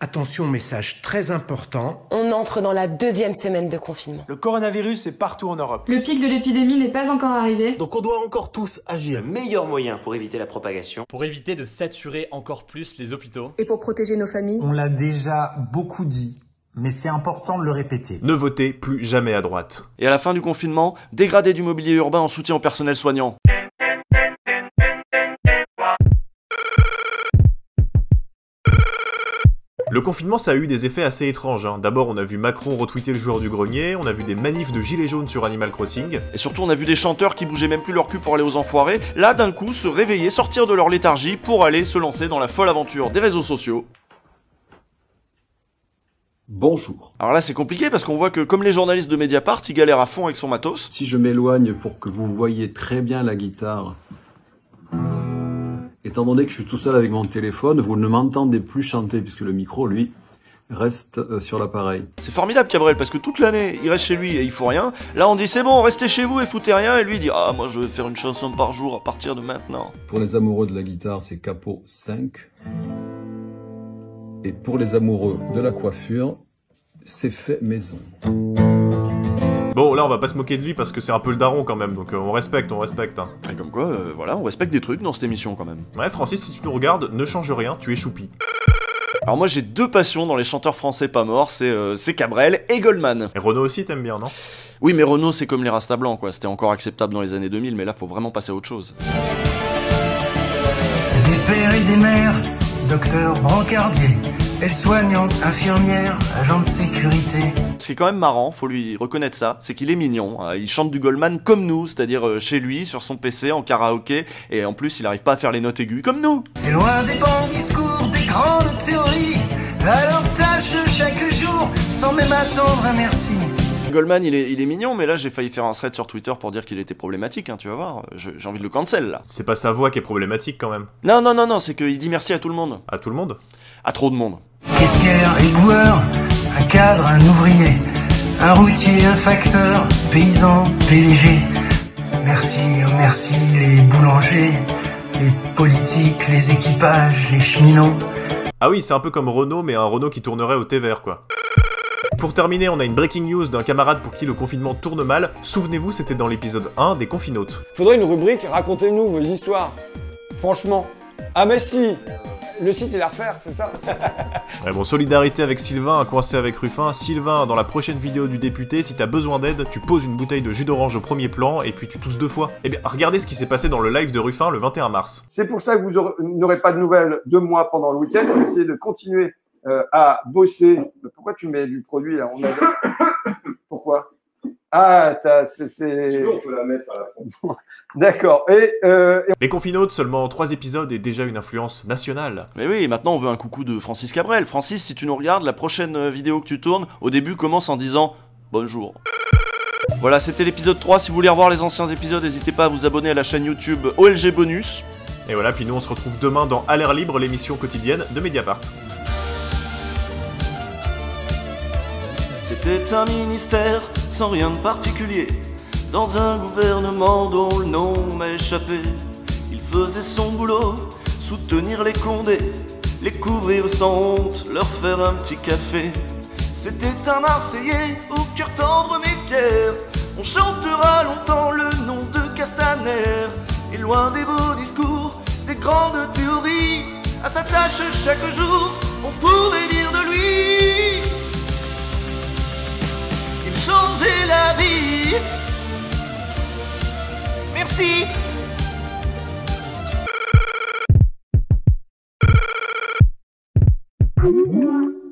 Attention, message très important. On entre dans la 2e semaine de confinement. Le coronavirus est partout en Europe. Le pic de l'épidémie n'est pas encore arrivé. Donc on doit encore tous agir. Le meilleur moyen pour éviter la propagation. Pour éviter de saturer encore plus les hôpitaux. Et pour protéger nos familles. On l'a déjà beaucoup dit, mais c'est important de le répéter. Ne votez plus jamais à droite. Et à la fin du confinement, dégrader du mobilier urbain en soutien au personnel soignant. Le confinement, ça a eu des effets assez étranges. D'abord, on a vu Macron retweeter le joueur du grenier, on a vu des manifs de gilets jaunes sur Animal Crossing. Et surtout, on a vu des chanteurs qui bougeaient même plus leur cul pour aller aux enfoirés, là d'un coup se réveiller, sortir de leur léthargie pour aller se lancer dans la folle aventure des réseaux sociaux. Bonjour. Alors là c'est compliqué parce qu'on voit que comme les journalistes de Mediapart, ils galèrent à fond avec son matos. Si je m'éloigne pour que vous voyiez très bien la guitare, étant donné que je suis tout seul avec mon téléphone, vous ne m'entendez plus chanter puisque le micro, lui, reste sur l'appareil. C'est formidable Cabrel parce que toute l'année il reste chez lui et il fout rien. Là on dit c'est bon, restez chez vous et foutez rien, et lui il dit ah moi je vais faire une chanson par jour à partir de maintenant. Pour les amoureux de la guitare c'est Capo 5. Et pour les amoureux de la coiffure, c'est fait maison. Bon, là, on va pas se moquer de lui parce que c'est un peu le daron quand même, donc on respecte. Et comme quoi, voilà, on respecte des trucs dans cette émission quand même. Ouais, Francis, si tu nous regardes, ne change rien, tu es choupi. Alors moi j'ai deux passions dans les chanteurs français pas morts, c'est Cabrel et Goldman. Et Renaud aussi t'aimes bien, non? Oui, mais Renaud c'est comme les Rasta blancs quoi, c'était encore acceptable dans les années 2000, mais là faut vraiment passer à autre chose. C'est des pères et des mères, docteurs, brancardiers, aides-soignantes, infirmières, agents de sécurité. Ce qui est quand même marrant, faut lui reconnaître ça, c'est qu'il est mignon. Il chante du Goldman comme nous, c'est-à-dire chez lui, sur son PC, en karaoké, et en plus il arrive pas à faire les notes aiguës comme nous. Et loin des bons discours, des grandes théories, à leur tâche chaque jour, sans même attendre un merci. Goldman il est mignon, mais là j'ai failli faire un thread sur Twitter pour dire qu'il était problématique, tu vas voir, j'ai envie de le cancel là. C'est pas sa voix qui est problématique quand même. Non, c'est qu'il dit merci à tout le monde. À tout le monde? À trop de monde. Caissière, éboueur, un cadre, un ouvrier, un routier, un facteur, paysan, PDG. Merci, merci les boulangers, les politiques, les équipages, les cheminots. Ah oui, c'est un peu comme Renault, mais un Renault qui tournerait au thé vert quoi. Pour terminer, on a une breaking news d'un camarade pour qui le confinement tourne mal. Souvenez-vous, c'était dans l'épisode 1 des Confinautes. Faudrait une rubrique « Racontez-nous vos histoires ». Franchement. Ah mais si, le site il à refaire, c'est ça. Ouais bon, solidarité avec Sylvain, coincé avec Ruffin. Sylvain, dans la prochaine vidéo du député, si t'as besoin d'aide, tu poses une bouteille de jus d'orange au premier plan et puis tu tousses 2 fois. Eh bien, regardez ce qui s'est passé dans le live de Ruffin le 21 mars. C'est pour ça que vous n'aurez pas de nouvelles de moi pendant le week-end. Je vais essayer de continuer à bosser. Pourquoi tu mets du produit là? Pourquoi? Ah, c'est... Sinon, on peut la mettre à la fin. D'accord. Les Confinautes, seulement 3 épisodes et déjà une influence nationale. Mais oui, maintenant on veut un coucou de Francis Cabrel. Francis, si tu nous regardes, la prochaine vidéo que tu tournes, au début commence en disant « Bonjour ». Voilà, c'était l'épisode 3. Si vous voulez revoir les anciens épisodes, n'hésitez pas à vous abonner à la chaîne YouTube OLG Bonus. Et voilà, puis nous on se retrouve demain dans À l'air libre, l'émission quotidienne de Mediapart. C'était un ministère sans rien de particulier, dans un gouvernement dont le nom m'a échappé. Il faisait son boulot, soutenir les Condés, les couvrir sans honte, leur faire un petit café. C'était un Marseillais au cœur tendre mais fier. On chantera longtemps le nom de Castaner. Et loin des beaux discours, des grandes théories, à sa tâche chaque jour, on pourrait dire de lui. Il changeait la vie. Merci. Allez,